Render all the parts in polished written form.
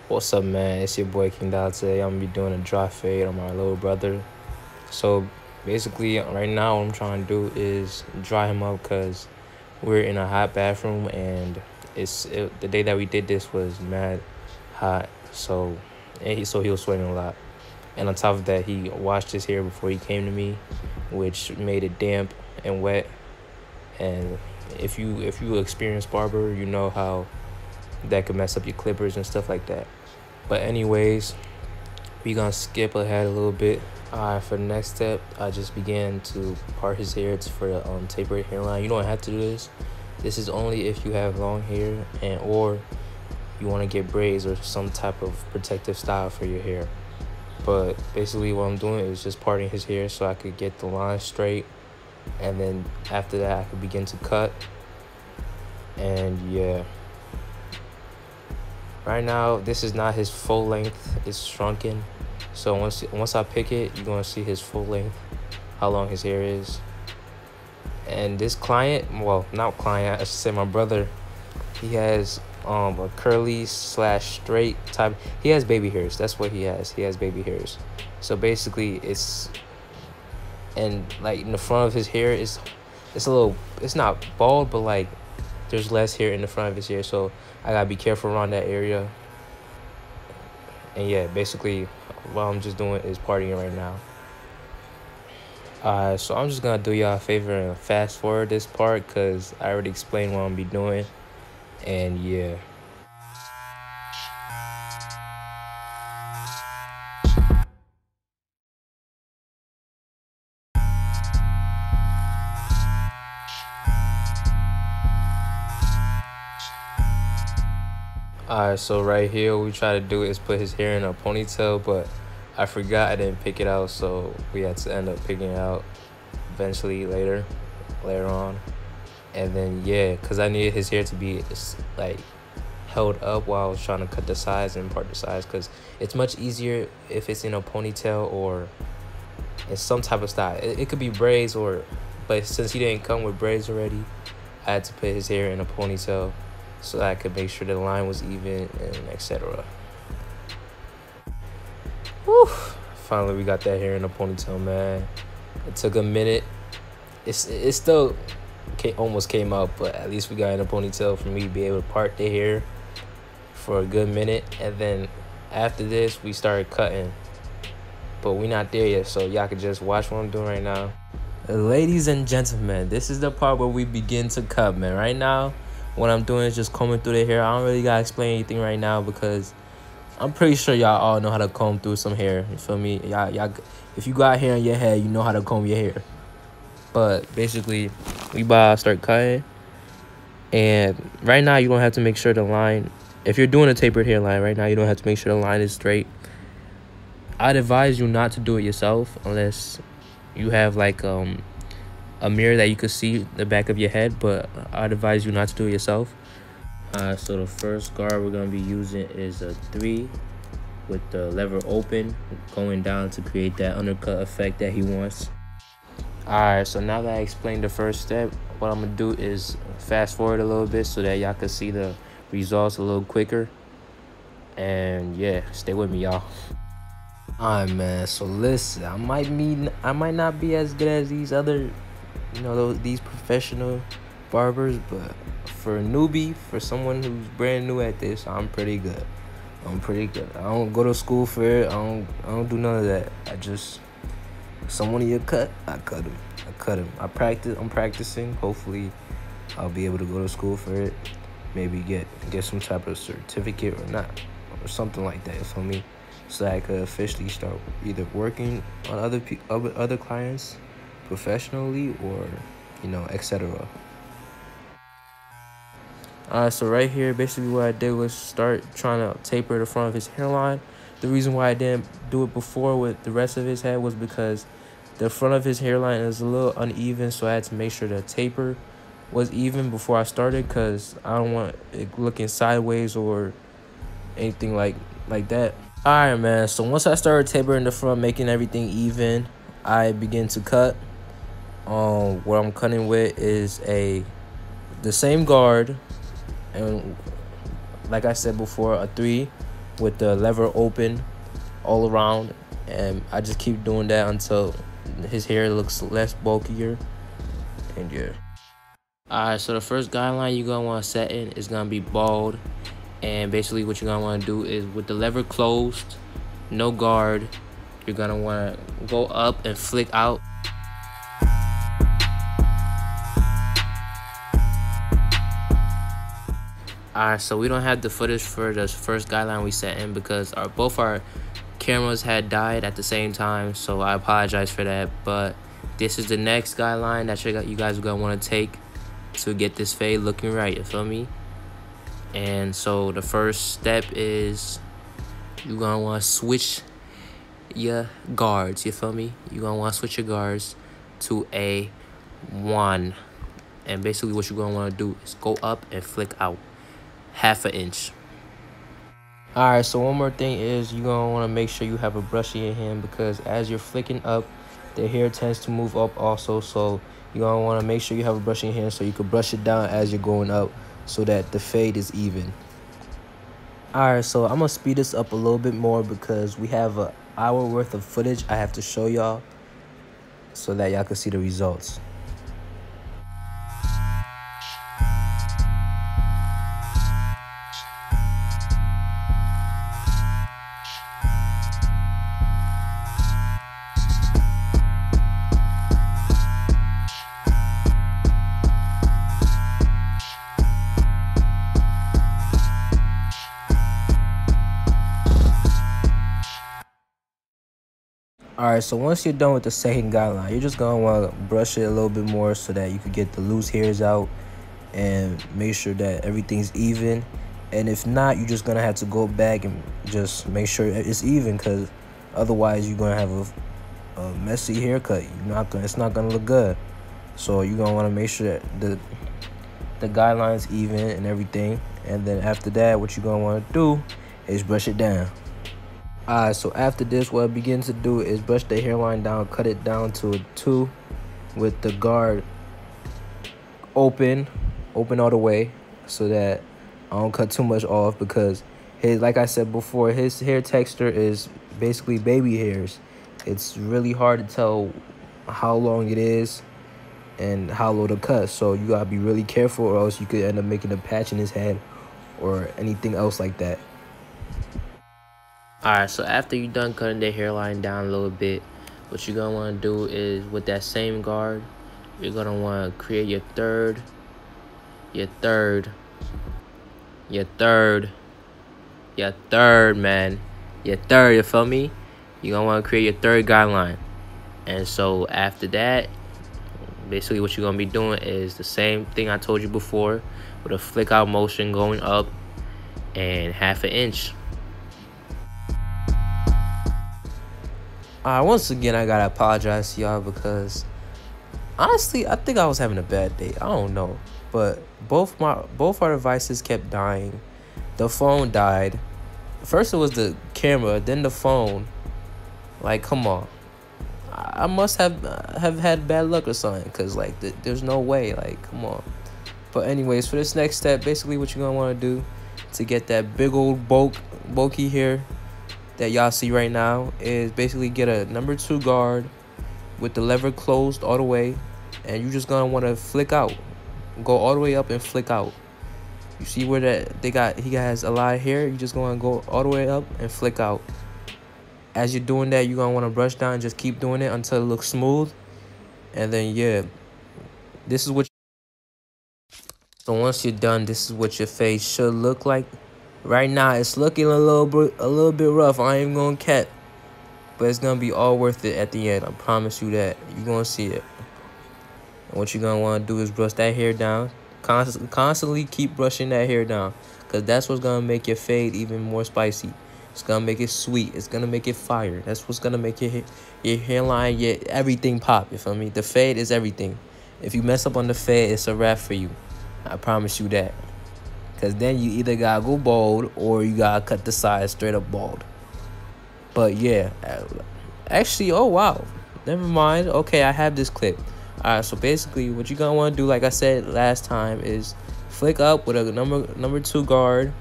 What's up, man? It's your boy King Doll. Today I'm gonna be doing a dry fade on my little brother. So basically, right now what I'm trying to do is dry him up because we're in a hot bathroom and the day that we did this was mad hot. So he was sweating a lot. And on top of that, he washed his hair before he came to me, which made it damp and wet. And if you experienced barber, you know how that could mess up your clippers and stuff like that. But anyways, we gonna skip ahead a little bit. For the next step, I just began to part his hair for the tapered hairline. You don't have to do this. This is only if you have long hair or you want to get braids or some type of protective style for your hair. But basically what I'm doing is just parting his hair so I could get the line straight, and then after that I could begin to cut. And yeah, right now this is not his full length, it's shrunken. So once I pick it, you're gonna see his full length, how long his hair is. And this client, well, not client, I should say my brother, he has a curly slash straight type. He has baby hairs. That's what he has. He has baby hairs. So basically and like in the front of his hair it's a little, it's not bald, but like there's less hair in the front of his hair, so I gotta be careful around that area. And yeah, basically what I'm just doing is partying right now. So I'm just gonna do y'all a favor and fast forward this part because I already explained what I'm gonna be doing. And yeah. Alright, so right here what we try to do is put his hair in a ponytail, but I forgot I didn't pick it out, so we had to end up picking it out eventually later on. And then yeah, because I needed his hair to be like held up while I was trying to cut the sides and part the sides, because it's much easier if it's in a ponytail or in some type of style. It could be braids but since he didn't come with braids already, I had to put his hair in a ponytail so that I could make sure the line was even and etc. Whew. Finally we got that hair in a ponytail, man. It took a minute. It still almost came out, but at least we got in a ponytail for me to be able to part the hair for a good minute. And then after this we started cutting, but we not there yet, so y'all can just watch what I'm doing right now. Ladies and gentlemen, this is the part where we begin to cut, man. Right now what I'm doing is just combing through the hair. I don't really gotta explain anything right now because I'm pretty sure y'all all know how to comb through some hair. You feel me? Y'all, if you got hair in your head, you know how to comb your hair. But basically, we about to start cutting. And right now, you don't have to make sure the line, if you're doing a tapered hairline right now, you don't have to make sure the line is straight. I'd advise you not to do it yourself unless you have like a mirror that you could see the back of your head, but I'd advise you not to do it yourself. So the first guard we're going to be using is a 3 with the lever open, going down to create that undercut effect that he wants. Alright, so now that I explained the first step, what I'm going to do is fast forward a little bit so that y'all can see the results a little quicker. And yeah, stay with me, y'all. Alright, man, so listen, I might not be as good as these other, these professional barbers, but for a newbie, for someone who's brand new at this, I'm pretty good. I don't go to school for it. I don't do none of that. Someone need a cut, I cut him. I'm practicing. Hopefully I'll be able to go to school for it, maybe get some type of certificate or not, or something like that, for me, so that I could officially start either working on other clients professionally or etc. So right here, basically what I did was start trying to taper the front of his hairline. The reason why I didn't do it before with the rest of his head was because the front of his hairline is a little uneven, so I had to make sure the taper was even before I started, because I don't want it looking sideways or anything like that. Alright, man, so once I started tapering the front, making everything even, I begin to cut. What I'm cutting with is the same guard, and like I said before, a 3 with the lever open all around, and I just keep doing that until his hair looks less bulkier. And yeah. Alright, so the first guideline you're gonna want to set in is gonna be bald. And basically what you're gonna want to do is, with the lever closed, no guard, you're gonna want to go up and flick out. Alright, so we don't have the footage for the first guideline we set in because both our cameras had died at the same time, so I apologize for that. But this is the next guideline that you guys are gonna want to take to get this fade looking right, you feel me? And so the first step is you're gonna want to switch your guards, you feel me? You're gonna want to switch your guards to a 1, and basically what you're gonna want to do is go up and flick out 1/2 inch. Alright, so one more thing is you're gonna want to make sure you have a brush in your hand, because as you're flicking up, the hair tends to move up also. So you're gonna want to make sure you have a brush in your hand so you can brush it down as you're going up, so that the fade is even. Alright, so I'm gonna speed this up a little bit more because we have an hour worth of footage I have to show y'all so that y'all can see the results. Alright, so once you're done with the second guideline, you're just gonna want to brush it a little bit more so that you can get the loose hairs out and make sure that everything's even. And if not, you're just gonna have to go back and just make sure it's even, because otherwise you're gonna have a messy haircut. It's not gonna look good. So you're gonna want to make sure that the guidelines even and everything. And then after that, what you're gonna want to do is brush it down. Alright, so after this, what I begin to do is brush the hairline down, cut it down to a 2 with the guard open all the way, so that I don't cut too much off, because like I said before, his hair texture is basically baby hairs. It's really hard to tell how long it is and how low to cut, so you gotta be really careful, or else you could end up making a patch in his head or anything else like that. Alright, so after you're done cutting the hairline down a little bit, what you're going to want to do is, with that same guard, you're going to want to create your third, man. Your third, you feel me? You're going to want to create your third guideline. And so after that, basically what you're going to be doing is the same thing I told you before, with a flick out motion going up and 1/2 inch. Once again, I gotta apologize to y'all because honestly, I think I was having a bad day. I don't know, but both our devices kept dying. The phone died. First it was the camera, then the phone. Like, come on, I must have had bad luck or something, because like there's no way. Like, come on. But anyways, for this next step, basically what you're gonna want to do to get that big old bulky hair that y'all see right now is basically get a number 2 guard with the lever closed all the way, and you're just gonna want to flick out, go all the way up and flick out. You see where he has a lot of hair, you just gonna go all the way up and flick out. As you're doing that, you're gonna want to brush down and just keep doing it until it looks smooth. And then yeah, this is what so once you're done, this is what your face should look like. Right now, it's looking a little bit rough. I ain't gonna cap, but it's gonna be all worth it at the end. I promise you that. You're gonna see it. And what you're gonna want to do is brush that hair down. Constantly keep brushing that hair down, because that's what's gonna make your fade even more spicy. It's gonna make it sweet. It's gonna make it fire. That's what's gonna make your hairline, everything pop. You feel me? The fade is everything. If you mess up on the fade, it's a wrap for you. I promise you that. Because then you either gotta go bald or you gotta cut the sides straight up bald. But yeah, actually, oh wow, never mind. Okay, I have this clip. Alright, so basically what you're gonna want to do, like I said last time, is flick up with a number 2 guard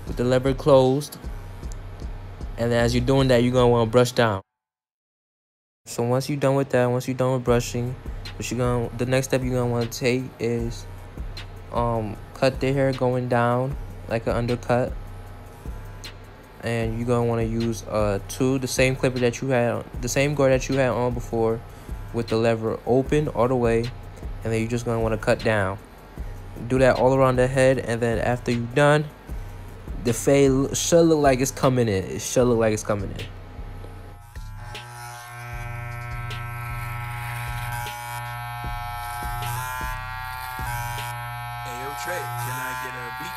with the lever closed, And then as you're doing that, you're gonna want to brush down. So once you're done with that, once you're done with brushing, the next step you're gonna want to take is cut the hair going down like an undercut. And you're gonna want to use the same clipper that you had, the same guard that you had on before, with the lever open all the way, and then you're just gonna want to cut down. Do that all around the head, and then after you're done, the fade should look like it's coming in. It should look like it's coming in. Hey, yo, Trey, can I get a beat?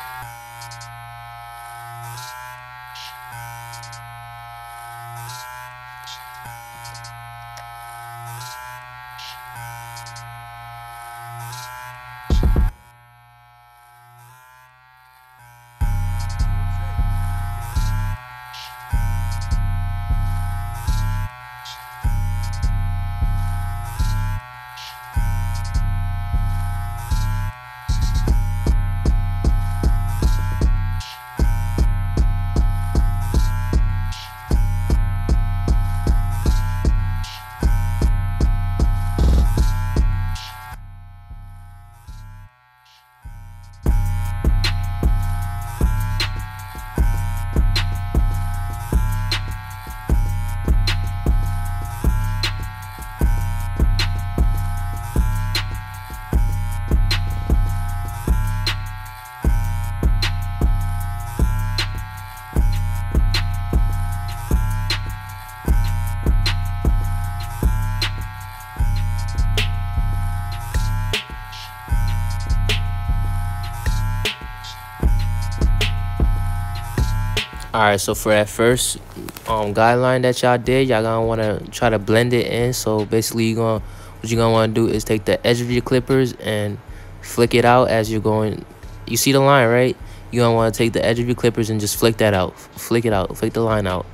Alright, so for that first guideline that y'all did, y'all gonna wanna try to blend it in. So basically what you're gonna wanna do is take the edge of your clippers and flick it out as you're going. You see the line, right? You're gonna wanna take the edge of your clippers and just flick that out. Flick it out, flick the line out.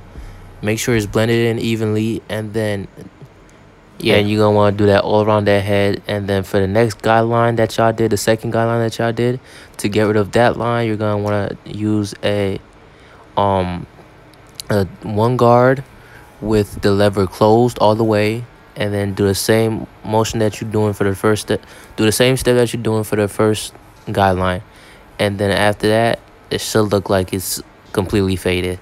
Make sure it's blended in evenly, and then and you're gonna wanna do that all around that head. And then for the next guideline that y'all did, the second guideline that y'all did, to get rid of that line, you're gonna wanna use a one guard with the lever closed all the way, and then do the same motion that you're doing for the first step. Do the same step that you're doing for the first guideline, and then after that, it should look like it's completely faded.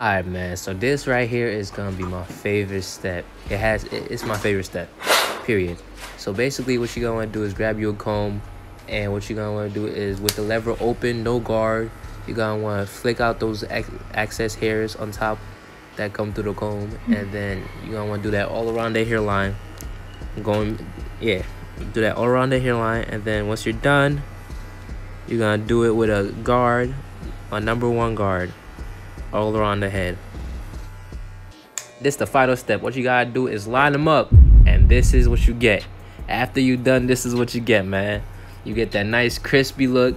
Alright, man, so this right here is gonna be my favorite step. It's my favorite step, period. So basically what you're gonna do is grab you a comb, and what you're gonna want to do is, with the lever open, no guard, you're gonna want to flick out those excess hairs on top that come through the comb, and then you're gonna want to do that all around the hairline. Do that all around the hairline, and then once you're done, you're gonna do it with a guard, a number 1 guard, all around the head. This is the final step. What you gotta do is line them up, and this is what you get. After you done, this is what you get, man. You get that nice crispy look.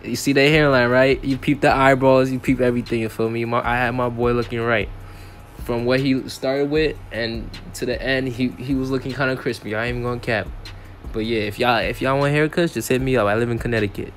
You see the hairline, right? You peep the eyeballs, you peep everything, you feel me? I had my boy looking right. From what he started with and to the end, he was looking kind of crispy. I ain't even gonna cap. But yeah, if y'all want haircuts, just hit me up. I live in Connecticut.